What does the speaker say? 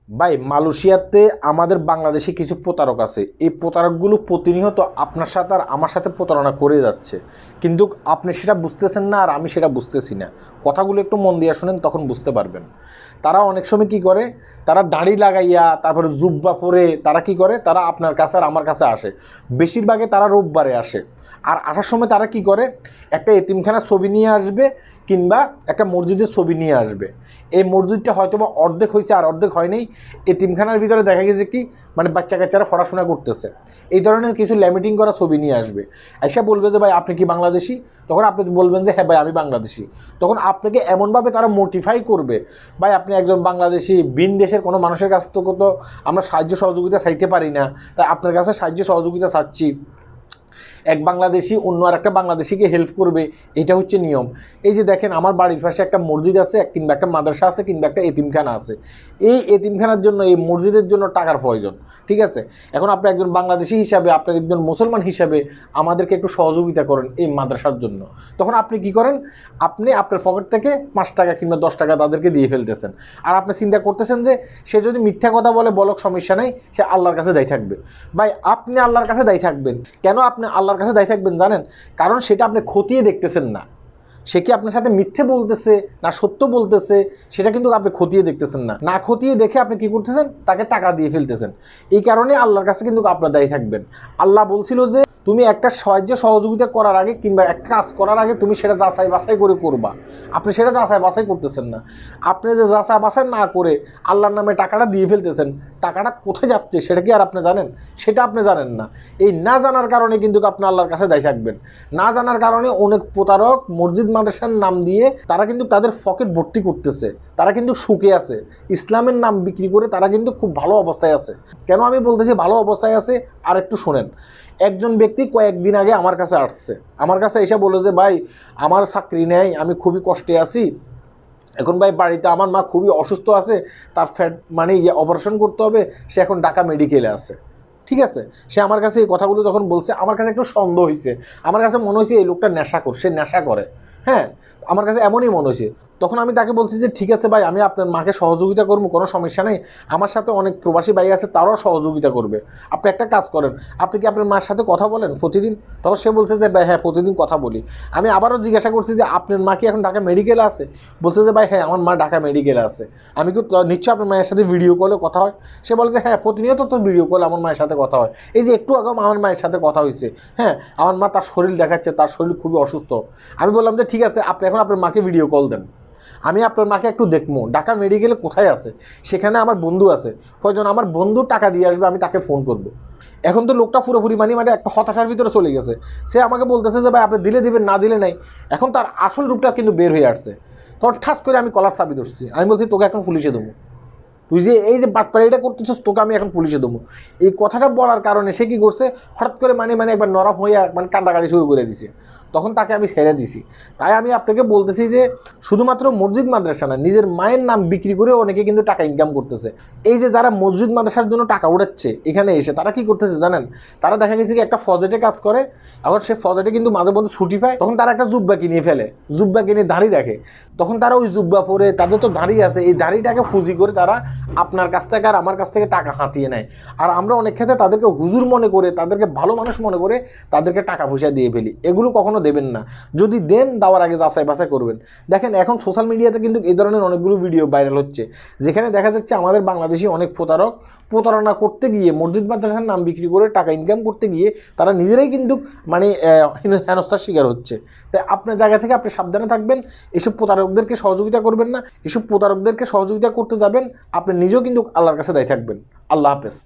ভাই মালয়েশিয়াতে আমাদের বাংলাদেশে কিছু প্রতারক আছে। এই প্রতারকগুলো প্রতিনিয়ত আপনার সাথে আর আমার সাথে প্রতারণা করে যাচ্ছে, কিন্তু আপনি সেটা বুঝতেছেন না আর আমি সেটা বুঝতেছি না। কথাগুলো একটু মন দিয়ে শোনেন, তখন বুঝতে পারবেন। তারা অনেক সময় কি করে, তারা দাড়ি লাগাইয়া তারপরে জুব্বা পরে তারা কি করে, তারা আপনার কাছে আর আমার কাছে আসে। বেশিরভাগে তারা রোববারে আসে। আর আসার সময় তারা কি করে, একটা এতিমখানার ছবি নিয়ে আসবে কিংবা একটা মসজিদের ছবি নিয়ে আসবে। এই মসজিদটা হয়তো বা অর্ধেক হয়েছে আর অর্ধেক হয়নি। এতিমখানার ভিতরে দেখা গেছে কি, মানে বাচ্চা কাচ্চারা পড়াশোনা করতেছে, এই ধরনের কিছু ল্যামিটিং করা ছবি নিয়ে আসবে। আইসা বলবে যে ভাই আপনি কি বাংলাদেশি? তখন আপনি বলবেন যে হ্যাঁ ভাই আমি বাংলাদেশি। তখন আপনাকে এমনভাবে তারা মোটিফাই করবে, ভাই আপনি একজন বাংলাদেশি, ভিন দেশের কোনো মানুষের কাছ থেকে তো আমরা সাহায্য সহযোগিতা চাইতে পারি না, তাই আপনার কাছে সাহায্য সহযোগিতা চাচ্ছি। এক বাংলাদেশি অন্য আর একটা বাংলাদেশিকে হেল্প করবে, এটা হচ্ছে নিয়ম। এই যে দেখেন আমার বাড়ির পাশে একটা মসজিদ আছে, কিংবা একটা মাদ্রাসা আছে, কিংবা একটা এতিমখানা আছে। এই এতিমখানার জন্য, এই মসজিদের জন্য টাকার প্রয়োজন, ঠিক আছে? এখন আপনি একজন বাংলাদেশি হিসাবে, আপনি একজন মুসলমান হিসাবে আমাদেরকে একটু সহযোগিতা করেন এই মাদ্রাসার জন্য। তখন আপনি কি করেন, আপনি আপনার পকেট থেকে 5 টাকা কিংবা 10 টাকা তাদেরকে দিয়ে ফেলতেছেন। আর আপনি চিন্তা করতেছেন যে সে যদি মিথ্যা কথা বলে বলক, সমস্যা নেই, সে আল্লাহর কাছে দায়ী থাকবে। ভাই আপনি আল্লাহর কাছে দায়ী থাকবেন কেন? আপনি আল্লাহর কাছে দায়ী থাকবেন জানেন? কারণ সেটা আপনি খতিয়ে দেখতেছেন না। সে কি আপনার সাথে মিথ্যে বলতেছে না সত্য বলতেছে, সেটা কিন্তু আপনি খতিয়ে দেখতেছেন না। না খতিয়ে দেখে আপনি কি করতেছেন, তাকে টাকা দিয়ে ফেলতেছেন। এই কারণে আল্লাহর কাছে কিন্তু আপনার দায়ী থাকবেন। আল্লাহ বলছিল যে তুমি একটা সাহায্য সহযোগিতা করার আগে কিংবা একটা কাজ করার আগে তুমি সেটা যাচাই বাছাই করে করবা। আপনি সেটা যাচাই বাছাই করতেছেন না। আপনি যে যাচাই বাছাই না করে আল্লাহর নামে টাকাটা দিয়ে ফেলতেছেন, টাকাটা কোথায় যাচ্ছে সেটা কি আর আপনি জানেন? সেটা আপনি জানেন না। এই না জানার কারণে কিন্তু আপনি আল্লাহর কাছে দায়ী থাকবেন। না জানার কারণে অনেক প্রতারক মসজিদ মাদ্রাসার নাম দিয়ে তারা কিন্তু তাদের পকেট ভর্তি করতেছে। তারা কিন্তু সুখে আছে, ইসলামের নাম বিক্রি করে তারা কিন্তু খুব ভালো অবস্থায় আছে। কেন আমি বলতেছি ভালো অবস্থায় আছে, আর একটু শোনেন। একজন ব্যক্তি কয়েকদিন আগে আমার কাছে আসছে, আমার কাছে এসে বলে যে ভাই আমার চাকরি নেই, আমি খুবই কষ্টে আছি। এখন ভাই বাড়িতে আমার মা খুবই অসুস্থ আছে, তার ফ্যাট মানে অপারেশন করতে হবে, সে এখন ঢাকা মেডিকেলে আছে। ঠিক আছে, সে আমার কাছে এই কথাগুলো যখন বলছে, আমার কাছে একটু সন্দেহ হয়েছে। আমার কাছে মনে হয়েছে এই লোকটা নেশা করছে, সে নেশা করে। হ্যাঁ, আমার কাছে এমনই মনে হয়েছে। তখন আমি তাকে বলছি যে ঠিক আছে ভাই, আমি আপনার মাকে সহযোগিতা করবো, কোনো সমস্যা নেই। আমার সাথে অনেক প্রবাসী ভাই আছে, তারাও সহযোগিতা করবে। আপনি একটা কাজ করেন, আপনি কি আপনার মার সাথে কথা বলেন প্রতিদিন? তখন সে বলছে যে ভাই হ্যাঁ প্রতিদিন কথা বলি। আমি আবারও জিজ্ঞাসা করছি যে আপনার মা কি এখন ঢাকা মেডিকেলে আছে? বলছে যে ভাই হ্যাঁ আমার মা ঢাকা মেডিকেলে আছে। আমি কি নিশ্চয়ই আপনার মায়ের সাথে ভিডিও কলে কথা হয়? সে বলে যে হ্যাঁ প্রতিনিয়ত তো ভিডিও কলে আমার মায়ের সাথে কথা হয়। এই যে একটু আগে আমার মায়ের সাথে কথা হয়েছে। হ্যাঁ, আমার মা তার শরীর দেখাচ্ছে, তার শরীর খুবই অসুস্থ। আমি বললাম যে ঠিক আছে, আপনি এখন আপনার মাকে ভিডিও কল দেন, আমি আপনার মাকে একটু দেখবো ঢাকা মেডিকেলে কোথায় আছে, সেখানে আমার বন্ধু আছে, প্রয়োজন আমার বন্ধু টাকা দিয়ে আসবে, আমি তাকে ফোন করব। এখন তো লোকটা পুরোপুরি মানে একটা হতাশার ভিতরে চলে গেছে। সে আমাকে বলতেছে যে ভাই আপনি দিলে দিবেন, না দিলে নাই। এখন তার আসল রূপটা কিন্তু বের হয়ে আসছে। তখন ঠাস করে আমি কলার চাবি ধরছি, আমি বলছি তোকে এখন পুলিশে দেবো, তুই যে এই যে বাটপাড়িটা করতেছিস, তোকে আমি এখন পুলিশে দেবো। এই কথাটা বলার কারণে সে কী করছে, হঠাৎ করে মানে একবার নরম হয়ে মানে কান্দাকাটি শুরু করে দিছে। তখন তাকে আমি ছেড়ে দিছি। তাই আমি আপনাকে বলতেছি যে শুধুমাত্র মসজিদ মাদ্রাসা না, নিজের মায়ের নাম বিক্রি করে অনেকে কিন্তু টাকা ইনকাম করতেছে। এই যে যারা মসজিদ মাদ্রাসার জন্য টাকা উড়াচ্ছে এখানে এসে, তারা কি করতেছে জানেন? তারা দেখা গেছে কি একটা ফজেটে কাজ করে, আবার সে ফজেটে কিন্তু মাঝে মধ্যে ছুটি পায়, তখন তারা একটা জুব্বা কিনে ফেলে, জুব্বা কিনে দাড়ি রাখে। তখন তারা ওই জুব্বা পরে, তাদের তো দাড়ি আছে, এই দাড়িটাকে ফুজি করে তারা আপনার কাছ থেকে আর আমার কাছ থেকে টাকা হাতিয়ে নেয়। আর আমরা অনেক ক্ষেত্রে তাদেরকে হুজুর মনে করে, তাদেরকে ভালো মানুষ মনে করে তাদেরকে টাকা পয়সা দিয়ে ফেলি। এগুলো কখনো দেবেন না। যদি দেন, দেওয়ার আগে যাচাই বাছাই করবেন। দেখেন এখন সোশ্যাল মিডিয়াতে কিন্তু এই ধরনের অনেকগুলো ভিডিও ভাইরাল হচ্ছে, যেখানে দেখা যাচ্ছে আমাদের বাংলাদেশি অনেক প্রতারক প্রতারণা করতে গিয়ে, মসজিদ মাদ্রাসার নাম বিক্রি করে টাকা ইনকাম করতে গিয়ে তারা নিজেরাই কিন্তু মানে হেনস্থার শিকার হচ্ছে। তাই আপনার জায়গা থেকে আপনি সাবধানে থাকবেন, এসব প্রতারকদেরকে সহযোগিতা করবেন না। এসব প্রতারকদেরকে সহযোগিতা করতে যাবেন, আপনি নিজেও কিন্তু আল্লাহর কাছে দায়ী থাকবেন। আল্লাহ হাফেজ।